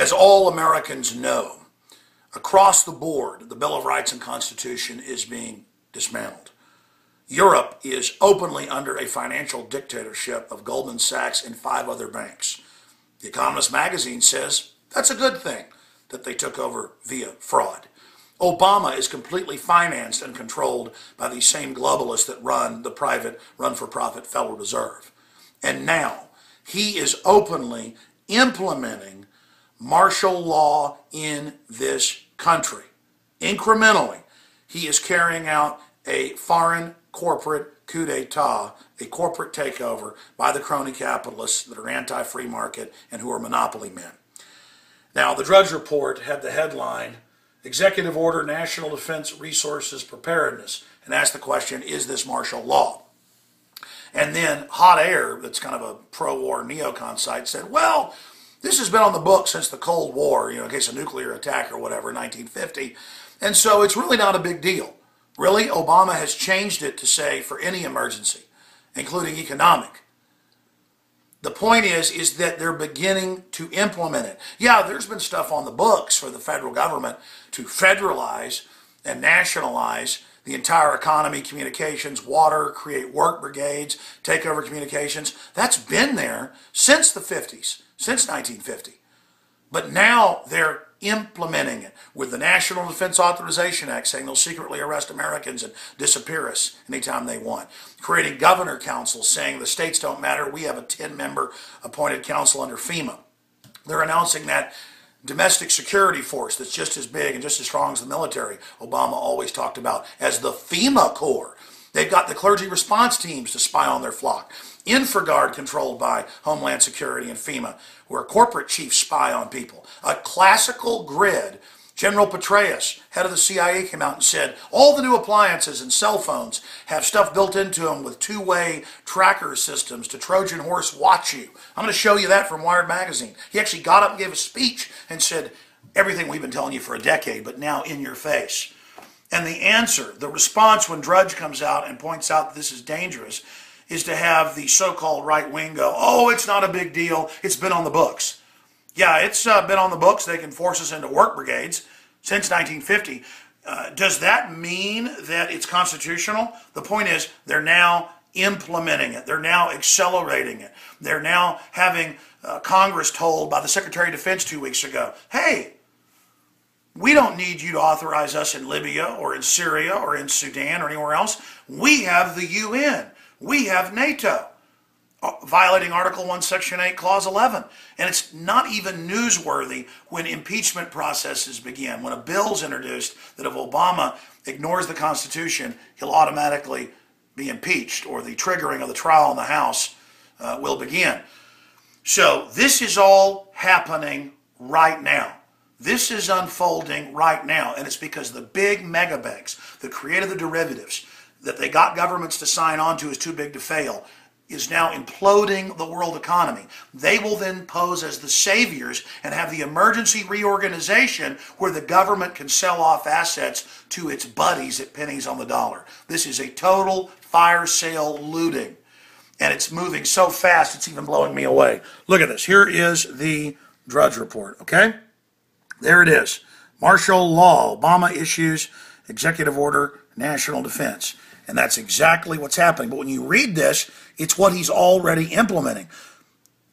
As all Americans know, across the board, the Bill of Rights and Constitution is being dismantled. Europe is openly under a financial dictatorship of Goldman Sachs and 5 other banks. The Economist magazine says that's a good thing that they took over via fraud. Obama is completely financed and controlled by these same globalists that run the private, run-for-profit Federal Reserve. And now he is openly implementing martial law in this country. Incrementally, he is carrying out a foreign corporate coup d'etat, a corporate takeover by the crony capitalists that are anti-free market and who are monopoly men. Now, the Drudge Report had the headline, Executive Order National Defense Resources Preparedness, and asked the question, is this martial law? And then Hot Air, that's kind of a pro-war neocon site, said, well, this has been on the books since the Cold War, in case of nuclear attack or whatever, 1950, and so it's really not a big deal. Really, Obama has changed it to say for any emergency, including economic. The point is that they're beginning to implement it. Yeah, there's been stuff on the books for the federal government to federalize and nationalize the entire economy, communications, water, create work brigades, take over communications. That's been there since the 50s, since 1950. But now they're implementing it with the National Defense Authorization Act saying they'll secretly arrest Americans and disappear us anytime they want. Creating governor councils saying the states don't matter. We have a 10-member appointed council under FEMA. They're announcing that domestic security force that's just as big and just as strong as the military Obama always talked about as the FEMA Corps. They've got the clergy response teams to spy on their flock. InfraGard controlled by Homeland Security and FEMA, where corporate chiefs spy on people. A classical grid. General Petraeus, head of the CIA, came out and said, all the new appliances and cell phones have stuff built into them with two-way tracker systems to Trojan horse watch you. I'm going to show you that from Wired Magazine. He actually got up and gave a speech and said, everything we've been telling you for a decade, but now in your face. And the answer, the response when Drudge comes out and points out that this is dangerous, is to have the so-called right wing go, oh, it's not a big deal. It's been on the books. Yeah, it's been on the books. They can force us into work brigades since 1950. Does that mean that it's constitutional? The point is they're now implementing it. They're now accelerating it. They're now having Congress told by the Secretary of Defense 2 weeks ago, hey, we don't need you to authorize us in Libya or in Syria or in Sudan or anywhere else. We have the UN. We have NATO, violating Article 1, Section 8, Clause 11. And it's not even newsworthy when impeachment processes begin. When a bill's introduced that if Obama ignores the Constitution, he'll automatically be impeached, or the triggering of the trial in the House will begin. So this is all happening right now. This is unfolding right now, and it's because the big mega banks that created the derivatives that they got governments to sign on to is too big to fail, is now imploding the world economy. They will then pose as the saviors and have the emergency reorganization where the government can sell off assets to its buddies at pennies on the dollar. This is a total fire sale looting, and it's moving so fast it's even blowing me away. Look at this. Here is the Drudge Report, okay? There it is. Martial law. Obama issues executive order, national defense. And that's exactly what's happening. But when you read this, it's what he's already implementing.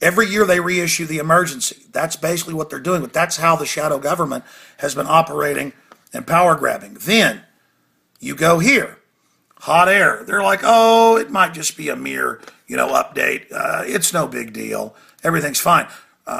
Every year they reissue the emergency. That's basically what they're doing. But that's how the shadow government has been operating and power grabbing. Then you go here. Hot Air. They're like, oh, it might just be a mere, update. It's no big deal. Everything's fine.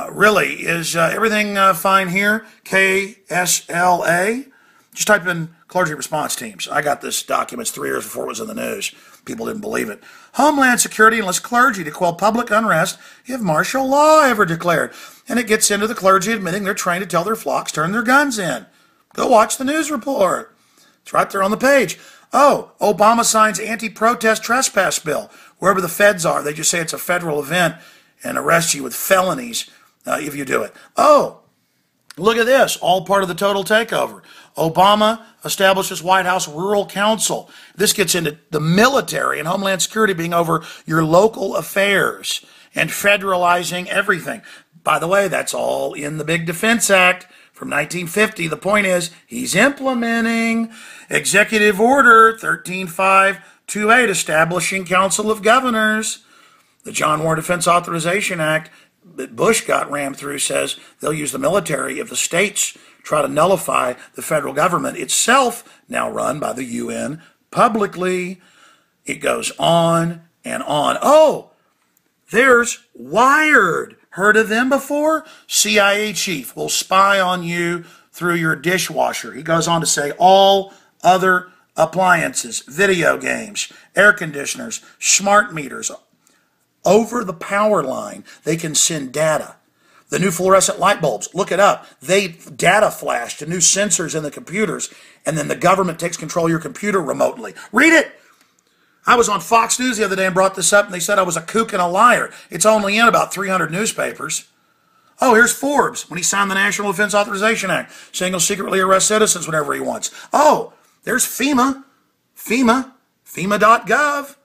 Really, is everything fine here? KSLA? Just type in clergy response teams. I got this document 3 years before it was in the news. People didn't believe it. Homeland Security enlists clergy to quell public unrest if martial law ever declared. And it gets into the clergy admitting they're trained to tell their flocks turn their guns in. Go watch the news report. It's right there on the page. Oh, Obama signs anti-protest trespass bill. Wherever the feds are, they just say it's a federal event and arrest you with felonies if you do it. Oh, look at this, all part of the total takeover. Obama establishes White House Rural Council. This gets into the military and Homeland Security being over your local affairs. and federalizing everything. By the way, that's all in the Big Defense Act from 1950. The point is, he's implementing Executive Order 13528, establishing Council of Governors. The John War Defense Authorization Act that Bush got rammed through says they'll use the military if the states try to nullify the federal government itself, now run by the UN publicly. It goes on and on. Oh, there's Wired. Heard of them before? CIA chief will spy on you through your dishwasher. He goes on to say all other appliances, video games, air conditioners, smart meters, over the power line, they can send data. The new fluorescent light bulbs, look it up. They data flash to new sensors in the computers, and then the government takes control of your computer remotely. Read it. I was on Fox News the other day and brought this up, and they said I was a kook and a liar. It's only in about 300 newspapers. Oh, here's Forbes when he signed the National Defense Authorization Act, saying he'll secretly arrest citizens whenever he wants. Oh, there's FEMA, FEMA.gov,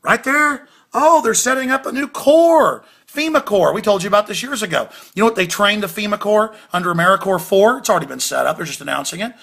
right there. Oh, they're setting up a new corps, FEMA Corps. We told you about this years ago. You know what they trained the FEMA Corps under AmeriCorps for? It's already been set up. They're just announcing it.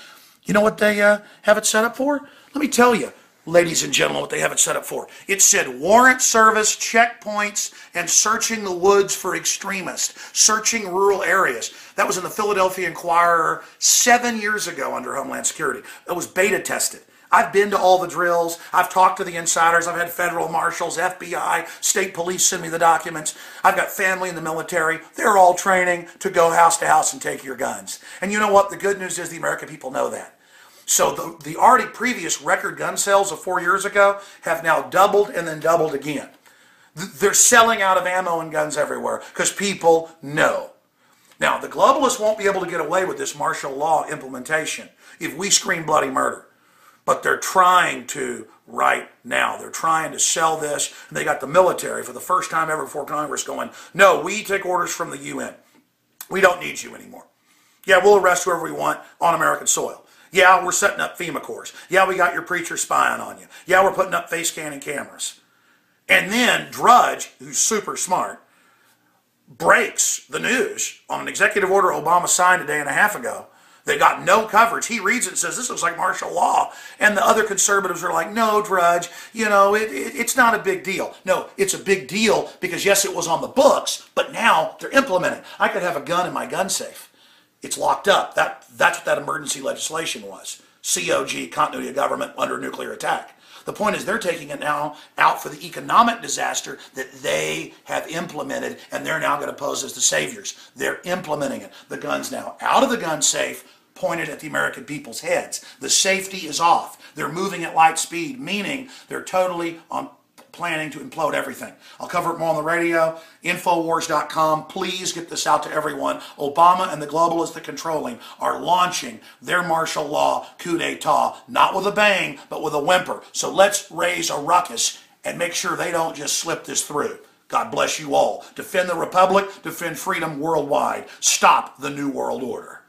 You know what they have it set up for? Let me tell you, ladies and gentlemen, what they have it set up for. It said warrant service, checkpoints, and searching the woods for extremists, searching rural areas. That was in the Philadelphia Inquirer 7 years ago under Homeland Security. It was beta tested. I've been to all the drills. I've talked to the insiders. I've had federal marshals, FBI, state police send me the documents. I've got family in the military. They're all training to go house to house and take your guns. And you know what? The good news is the American people know that. So the already previous record gun sales of 4 years ago have now doubled and then doubled again. They're selling out of ammo and guns everywhere because people know. Now, the globalists won't be able to get away with this martial law implementation if we scream bloody murder. But they're trying to right now. They're trying to sell this. And they got the military for the first time ever before Congress going, no, we take orders from the UN. We don't need you anymore. Yeah, we'll arrest whoever we want on American soil. Yeah, we're setting up FEMA corps. Yeah, we got your preacher spying on you. Yeah, we're putting up face scanning cameras. And then Drudge, who's super smart, breaks the news on an executive order Obama signed a day and a half ago. They got no coverage. He reads it and says, this looks like martial law. And the other conservatives are like, no, Drudge, you know, it's not a big deal. No, it's a big deal because, yes, it was on the books, but now they're implementing. I could have a gun in my gun safe. It's locked up. That's what that emergency legislation was. COG, continuity of government under nuclear attack. The point is they're taking it now out for the economic disaster that they have implemented, and they're now going to pose as the saviors. They're implementing it. The gun's now out of the gun safe, pointed at the American people's heads. The safety is off. They're moving at light speed, meaning they're totally planning to implode everything. I'll cover it more on the radio, Infowars.com. Please get this out to everyone. Obama and the globalists that control him are launching their martial law coup d'etat, not with a bang, but with a whimper. So let's raise a ruckus and make sure they don't just slip this through. God bless you all. Defend the Republic, defend freedom worldwide. Stop the New World Order.